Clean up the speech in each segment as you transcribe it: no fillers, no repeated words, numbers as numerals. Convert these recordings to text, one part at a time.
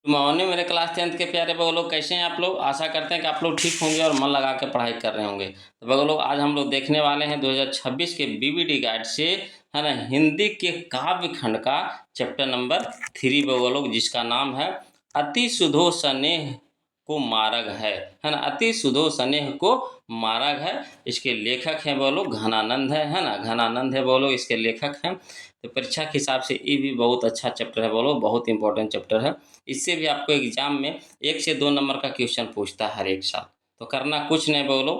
Morning मेरे class 10th के प्यारे बगल लोग, कैसे हैं आप लोग। आशा करते हैं कि आप लोग ठीक होंगे और मन लगा के पढ़ाई कर रहे होंगे। तो बगल लोग, आज हम लोग देखने वाले हैं 2026 के बीबीडी गाइड से, है ना, हिंदी के काव्य खंड का चैप्टर नंबर 3 बगल लोग, जिसका नाम है अति सुधो स्नेह को मार्ग है ना, अति सुधो स्नेह को मार्ग है। इसके लेखक हैं बोलो घनानंद है ना, घनानंद है बोलो इसके लेखक हैं। तो परीक्षा के हिसाब से ये भी बहुत अच्छा चैप्टर है बोलो, बहुत इंपॉर्टेंट चैप्टर है। इससे भी आपको एग्जाम में 1 से 2 नंबर का क्वेश्चन पूछता है हर एक साल। तो करना कुछ नहीं बोलो,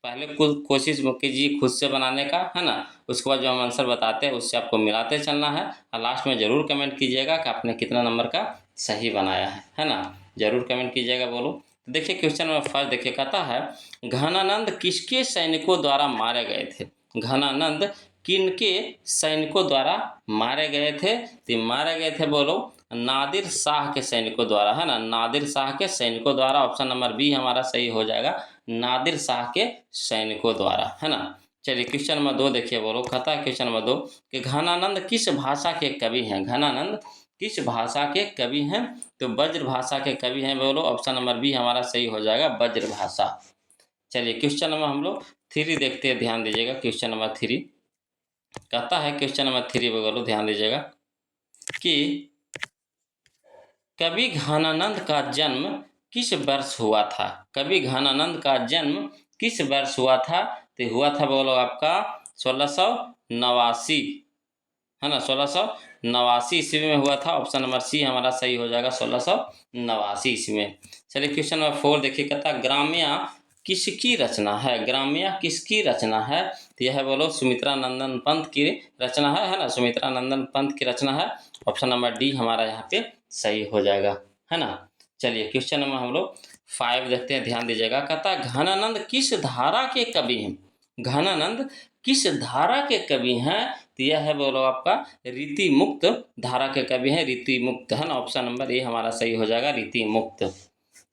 पहले कुछ कोशिश कीजिए खुद से बनाने का, है ना। उसके बाद जो हम आंसर बताते हैं उससे आपको मिलाते चलना है, और लास्ट में ज़रूर कमेंट कीजिएगा कि आपने कितना नंबर का सही बनाया है ना। ज़रूर कमेंट कीजिएगा बोलो। तो देखिए क्वेश्चन नंबर फर्स्ट देखिए, कहता है घनानंद किसके सैनिकों द्वारा मारे गए थे। घनानंद किनके सैनिकों द्वारा मारे गए थे। तो मारे गए थे बोलो नादिर शाह के सैनिकों द्वारा, है ना, नादिर शाह के सैनिकों द्वारा। ऑप्शन नंबर बी हमारा सही हो जाएगा, नादिर शाह के सैनिकों द्वारा, है ना। चलिए क्वेश्चन नंबर 2 देखिए बोलो, कहता है क्वेश्चन नंबर 2 कि घनानंद किस भाषा के कवि हैं। घनानंद किस भाषा के कवि हैं। तो ब्रज भाषा के कवि हैं बोलो। ऑप्शन नंबर बी हमारा सही हो जाएगा, ब्रज भाषा। चलिए क्वेश्चन नंबर हम लोग 3 देखते हैं, ध्यान दीजिएगा। क्वेश्चन नंबर 3 कहता है, क्वेश्चन नंबर 3 बोलो ध्यान दीजिएगा कि कवि घनानंद का जन्म किस वर्ष हुआ था। कवि घनानंद का जन्म किस वर्ष हुआ था। तो हुआ था बोलो आपका 1689, है ना, 1689 ईस्वी में हुआ था। ऑप्शन नंबर सी हमारा सही हो जाएगा, 1689 ईस्वी में। चलिए क्वेश्चन नंबर 4 देखिए, कहता ग्राम्या किसकी रचना है। ग्राम्या किसकी रचना है। तो यह बोलो सुमित्रा नंदन पंत की रचना है ना, सुमित्रा नंदन पंत की रचना है। ऑप्शन नंबर डी हमारा यहाँ पे सही हो जाएगा, है ना। चलिए क्वेश्चन नंबर हम लोग 5 देखते हैं, ध्यान दीजिएगा। कहता घनानंद किस धारा के कवि हैं। घनानंद किस धारा के कवि हैं। तो यह है बोलो आपका रीति मुक्त धारा के कवि हैं, रीति मुक्त, है ना। ऑप्शन नंबर ए हमारा सही हो जाएगा, रीति मुक्त।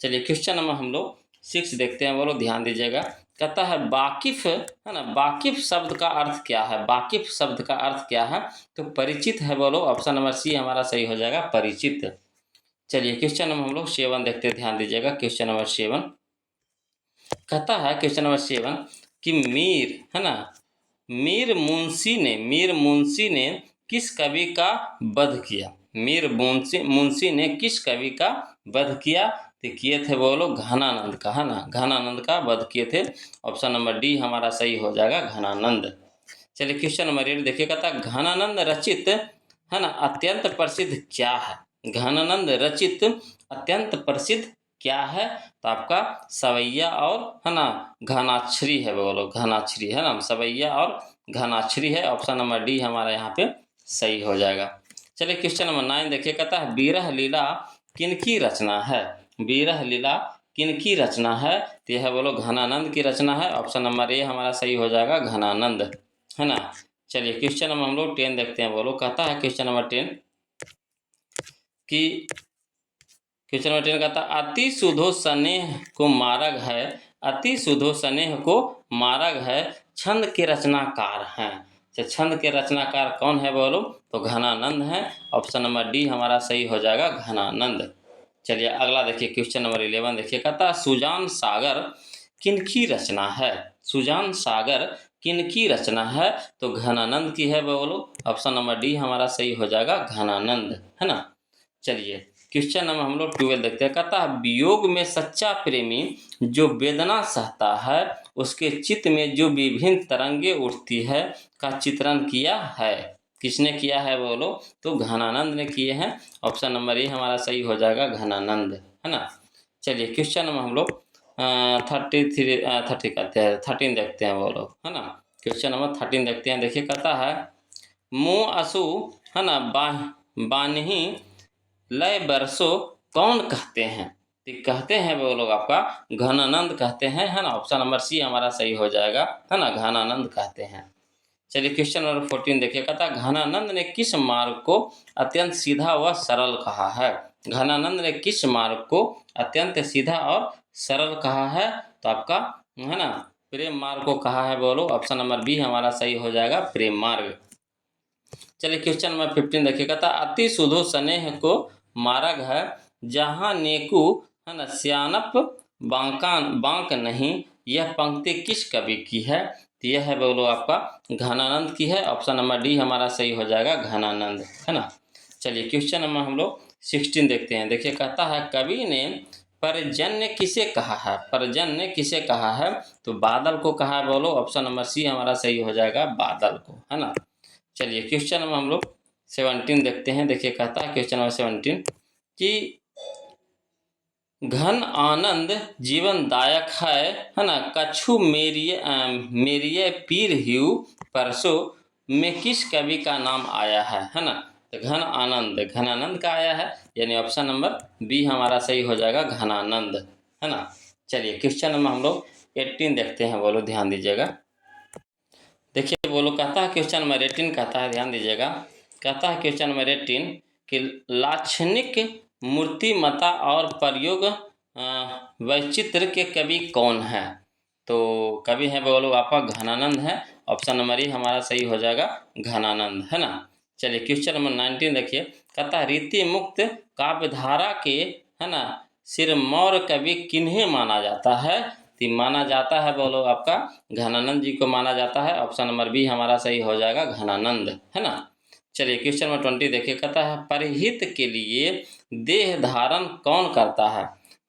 चलिए क्वेश्चन नंबर हम लोग 6 देखते हैं बोलो, ध्यान दीजिएगा। कहता है वाकिफ, है ना, वाकिफ शब्द का अर्थ क्या है। वाकिफ शब्द का अर्थ क्या है। तो परिचित है बोलो। ऑप्शन नंबर सी हमारा सही हो जाएगा, परिचित। चलिए क्वेश्चन नंबर हम लोग 7 देखते हैं, ध्यान दीजिएगा। क्वेश्चन नंबर 7 कहता है, क्वेश्चन नंबर 7 कि मीर, है ना, मीर मुंशी ने किस कवि का वध किया। मीर मुंशी ने किस कवि का वध किया। तो किए थे बोलो घनानंद का, है ना, घनानंद का वध किए थे। ऑप्शन नंबर डी हमारा सही हो जाएगा, घनानंद। चलिए क्वेश्चन नंबर 8 देखिए, कहता घनानंद रचित, है ना, अत्यंत प्रसिद्ध क्या है। घनानंद रचित अत्यंत प्रसिद्ध क्या है। तो आपका सवैया और, है ना, घनाक्षरी है बोलो, घनाक्षरी, है ना, सवैया और घनाक्षरी है। ऑप्शन नंबर डी हमारा यहाँ पे सही हो जाएगा। चलिए क्वेश्चन नंबर 9 देखिए, कहता है बीरह लीला किनकी रचना है। बीरह लीला किनकी रचना है। तो यह बोलो घनानंद की रचना है। ऑप्शन नंबर ए हमारा सही हो जाएगा, घनानंद, है ना। चलिए क्वेश्चन नंबर हम लोग 10 देखते हैं बोलो। कहता है क्वेश्चन नंबर 10 कि क्वेश्चन नंबर 10 कहता अति सुधो स्नेह को मार्ग है। अति सुधो स्नेह को मार्ग है छंद के रचनाकार हैं। छंद के रचनाकार कौन है बोलो। तो घनानंद है। ऑप्शन नंबर डी हमारा सही हो जाएगा, घनानंद। चलिए अगला देखिए, क्वेश्चन नंबर 11 देखिए, कहता सुजान सागर किनकी रचना है। सुजान सागर किनकी रचना है। तो घनानंद की है बोलो। ऑप्शन नंबर डी हमारा सही हो जाएगा, घनानंद, है ना। चलिए क्वेश्चन नंबर हम लोग 12 देखते हैं। कहता है वियोग में सच्चा प्रेमी जो वेदना सहता है उसके चित्त में जो विभिन्न तरंगे उठती है का चित्रण किया है। किसने किया है बोलो। तो घनानंद ने किए हैं। ऑप्शन नंबर ए हमारा सही हो जाएगा, घनानंद, है ना। चलिए क्वेश्चन नंबर हम लोग 30 कहते हैं 13 देखते हैं बोलो, है ना। क्वेश्चन नंबर 13 देखते हैं। देखिए कहता है मुँह असु, है ना, बानही लय बरसो कौन कहते हैं। तो कहते हैं वो लोग आपका घनानंद कहते हैं, है ना। ऑप्शन नंबर सी हमारा सही हो जाएगा, है ना, घनानंद कहते हैं। चलिए क्वेश्चन नंबर 14 देखिए, कहता घनानंद ने किस मार्ग को अत्यंत सीधा व सरल कहा है। घनानंद ने किस मार्ग को अत्यंत सीधा और सरल कहा है। तो आपका, है ना, प्रेम मार्ग को कहा है बोलो। ऑप्शन नंबर बी हमारा सही हो जाएगा, प्रेम मार्ग। चलिए क्वेश्चन नंबर 15 देखिए, कहता अति सुधो स्नेह को मार्ग है जहाँ नेकू है ना सियानप बांक नहीं, यह पंक्ति किस कवि की है? तो यह है बोलो आपका घनानंद की है। ऑप्शन नंबर डी हमारा सही हो जाएगा, घनानंद, है ना। चलिए क्वेश्चन नंबर हम लोग 16 देखते हैं। देखिए कहता है कवि ने पर्जन्य किसे कहा है? पर्जन्य किसे कहा है? तो बादल को कहा है बोलो। ऑप्शन नंबर सी हमारा सही हो जाएगा, बादल को, है ना। चलिए क्वेश्चन नंबर हम लोग 17 देखते हैं। देखिए कहता है क्वेश्चन नंबर 17 कि घन आनंद जीवनदायक है ना, कछु मेरिय पीर ह्यू परसो में किस कवि का नाम आया है ना। तो घनानंद का आया है, यानी ऑप्शन नंबर बी हमारा सही हो जाएगा, घनानंद, है ना। चलिए क्वेश्चन नंबर हम लोग 18 देखते हैं, बोलो ध्यान दीजिएगा। देखिए बोलो कहता है क्वेश्चन नंबर 18 कहता है, ध्यान दीजिएगा। कहता है क्वेश्चन नंबर 18 कि लाक्षणिक मूर्तिमता और प्रयोग वैचित्र के कवि कौन है? तो कवि है बोलो आपका घनानंद है। ऑप्शन नंबर ई हमारा सही हो जाएगा, घनानंद, है ना। चलिए क्वेश्चन नंबर 19 देखिए। कहता है रीति मुक्त काव्यधारा के, है ना, सिरमौर कवि किन्हें माना जाता है? तो माना जाता है बोलो आपका घनानंद जी को माना जाता है। ऑप्शन नंबर बी हमारा सही हो जाएगा, घनानंद, है ना। चलिए क्वेश्चन नंबर 20 देखिए। कहता है परहित के लिए देह धारण कौन करता है?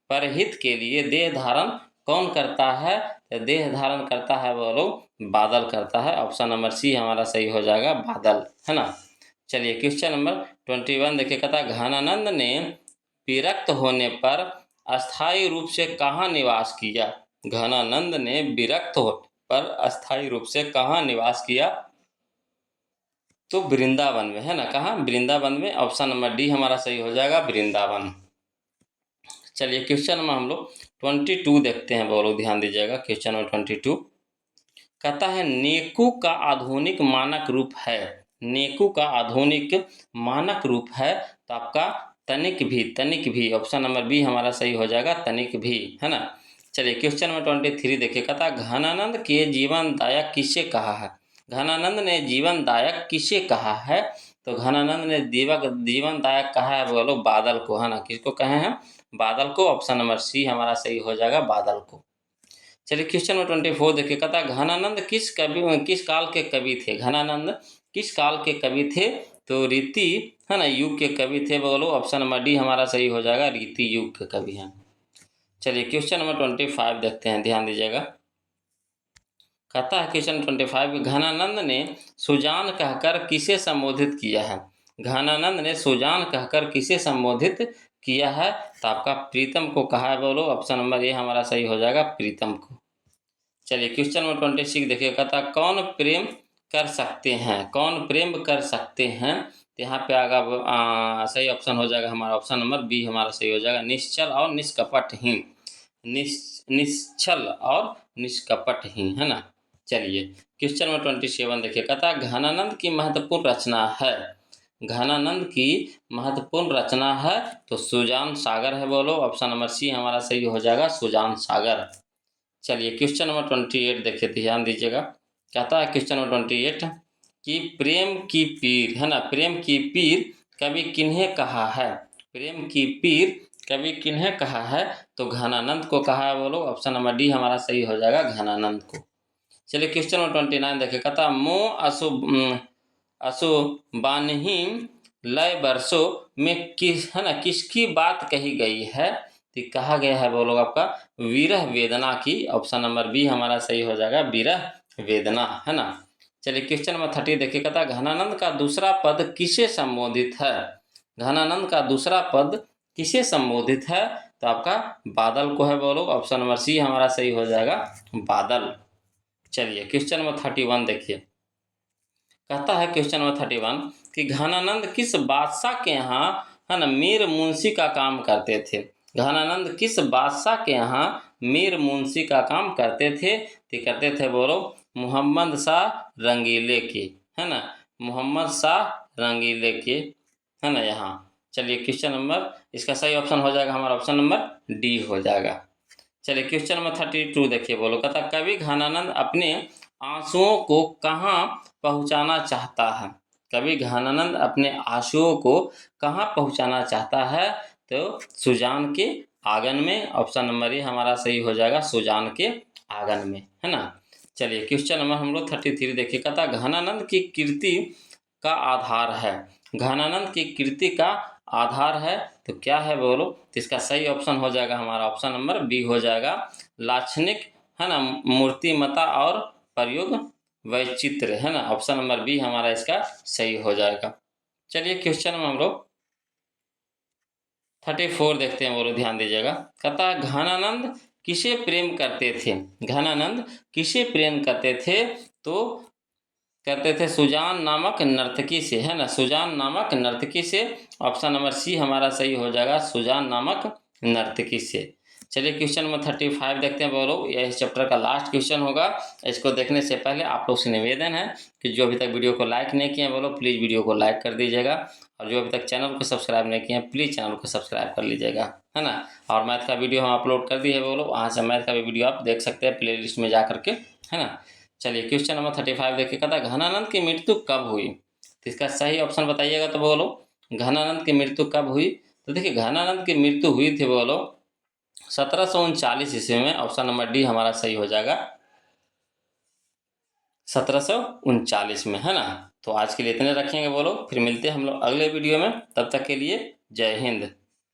परहित के लिए देह धारण कौन करता है? तो देह धारण करता है बोलो बादल करता है। ऑप्शन नंबर सी हमारा सही हो जाएगा, बादल, है ना। चलिए क्वेश्चन नंबर 21 देखिए। कहता है घनानंद ने विरक्त होने पर अस्थायी रूप से कहाँ निवास किया? घनानंद ने विरक्त होने पर अस्थायी रूप से कहाँ निवास किया? तो वृंदावन में, है ना। कहाँ? वृंदावन में। ऑप्शन नंबर डी हमारा सही हो जाएगा, वृंदावन। चलिए क्वेश्चन नंबर हम लोग 22 देखते हैं, बोलो ध्यान दीजिएगा। क्वेश्चन नंबर 22 कहता है नेकू का आधुनिक मानक रूप है। नेकू का आधुनिक मानक रूप है तो आपका तनिक भी। ऑप्शन नंबर बी हमारा सही हो जाएगा, तनिक भी, है ना। चलिए क्वेश्चन नंबर 23 देखिए। कहता है घनानंद के जीवनदायक किसे कहा है? घनानंद ने जीवनदायक किसे कहा है? तो घनानंद ने जीवनदायक कहा है बोलो बादल को, है ना। किसको कहे हैं? बादल को। ऑप्शन नंबर सी हमारा सही हो जाएगा, बादल को। चलिए क्वेश्चन नंबर 24 देखिए। कहता है घनानंद किस काल के कवि थे? घनानंद किस काल के कवि थे? तो रीति, है ना, युग के कवि थे बोलो। ऑप्शन नंबर डी हमारा सही हो जाएगा, रीति युग के कवि हैं। चलिए क्वेश्चन नंबर 25 देखते हैं, ध्यान दीजिएगा। कहता है क्वेश्चन 25 घनानंद ने सुजान कहकर किसे संबोधित किया है? घनानंद ने सुजान कहकर किसे संबोधित किया है? तो आपका प्रीतम को कहा है बोलो। ऑप्शन नंबर ए हमारा सही हो जाएगा, प्रीतम को। चलिए क्वेश्चन नंबर 26 देखिए। कहता कौन प्रेम कर सकते हैं? कौन प्रेम कर सकते हैं? तो यहाँ पे आगा सही ऑप्शन हो जाएगा हमारा, ऑप्शन नंबर बी हमारा सही हो जाएगा, निश्चल और निष्कपटहीन। निश्चल और निष्कपटहीन, है ना। चलिए क्वेश्चन नंबर 27 देखिए। कहता है घनानंद की महत्वपूर्ण रचना है। घनानंद की महत्वपूर्ण रचना है तो सुजान सागर है बोलो। ऑप्शन नंबर सी हमारा सही हो जाएगा, सुजान सागर। चलिए क्वेश्चन नंबर 28 देखिए, ध्यान दीजिएगा। कहता है क्वेश्चन नंबर 28 कि प्रेम की पीर, है ना, प्रेम की पीर कवि किन्हें कहा है? प्रेम की पीर कवि किन्हें कहा है? तो घनानंद को कहा है बोलो। ऑप्शन नंबर डी हमारा सही हो जाएगा, घनानंद को। चलिए क्वेश्चन नंबर 29 देखिए। कहता मोह असो बानही लय बरसो में किस, है ना, किसकी बात कही गई है? तो कहा गया है बोलो आपका विरह वेदना की। ऑप्शन नंबर बी हमारा सही हो जाएगा, विरह वेदना, है ना। चलिए क्वेश्चन नंबर 30 देखिए। कहता घनानंद का दूसरा पद किसे संबोधित है? घनानंद का दूसरा पद किसे संबोधित है? तो आपका बादल को है बोलो। ऑप्शन नंबर सी हमारा सही हो जाएगा, बादल। चलिए क्वेश्चन नंबर 31 देखिए। कहता है क्वेश्चन नंबर 31 कि घनानंद किस बादशाह के यहाँ, है ना, मीर मुंशी का काम करते थे? घनानंद किस बादशाह के यहाँ मीर मुंशी का काम करते थे? तो करते थे बोलो मोहम्मद शाह रंगीले के, है ना, मोहम्मद शाह रंगीले के, है ना। यहाँ चलिए क्वेश्चन नंबर, इसका सही ऑप्शन हो जाएगा हमारा ऑप्शन नंबर डी हो जाएगा। चलिए क्वेश्चन नंबर 32 देखिए। बोलो कहता कवि घनानंद अपने आंसुओं को कहाँ पहुँचाना चाहता है? कवि घनानंद अपने आंसुओं को कहाँ पहुँचाना चाहता है? तो सुजान के आंगन में, ऑप्शन नंबर ए हमारा सही हो जाएगा, सुजान के आंगन में, है ना। चलिए क्वेश्चन नंबर हम लोग 33 देखिए, कहता घनानंद की कीर्ति का आधार है। घनानंद की कीर्ति का आधार है तो क्या है बोलो। तो इसका सही ऑप्शन हो जाएगा हमारा ऑप्शन नंबर बी हो जाएगा, लाक्षणिक, है ना, मूर्तिमता और प्रयोग वैचित्र, है ना। ऑप्शन नंबर बी हमारा इसका सही हो जाएगा। चलिए क्वेश्चन में हम लोग 34 देखते हैं, बोलो ध्यान दीजिएगा। कहता है घनानंद किसे प्रेम करते थे। घनानंद किसे प्रेम करते थे, तो कहते थे सुजान नामक नर्तकी से, है ना, सुजान नामक नर्तकी से। ऑप्शन नंबर सी हमारा सही हो जाएगा, सुजान नामक नर्तकी से। चलिए क्वेश्चन नंबर 35 देखते हैं बोलो, यह इस चैप्टर का लास्ट क्वेश्चन होगा। इसको देखने से पहले आप लोग से निवेदन है कि जो अभी तक वीडियो को लाइक नहीं किए बोलो प्लीज़ वीडियो को लाइक कर दीजिएगा, और जो अभी तक चैनल को सब्सक्राइब नहीं किए प्लीज़ चैनल को सब्सक्राइब कर लीजिएगा, है ना। और मैथ का वीडियो हम अपलोड कर दिए बोलो, वहाँ से मैथ का भी वीडियो आप देख सकते हैं प्ले लिस्ट में जा करके, है ना। चलिए क्वेश्चन नंबर 35 देखिए, कहता घनानंद की मृत्यु कब हुई। तो इसका सही ऑप्शन बताइएगा तो बोलो, घनानंद की मृत्यु कब हुई। तो देखिए घनानंद की मृत्यु हुई थी बोलो 1739 ईस्वी में। ऑप्शन नंबर डी हमारा सही हो जाएगा, 1739 में, है ना। तो आज के लिए इतने रखेंगे बोलो, फिर मिलते हैं हम लोग अगले वीडियो में, तब तक के लिए जय हिंद।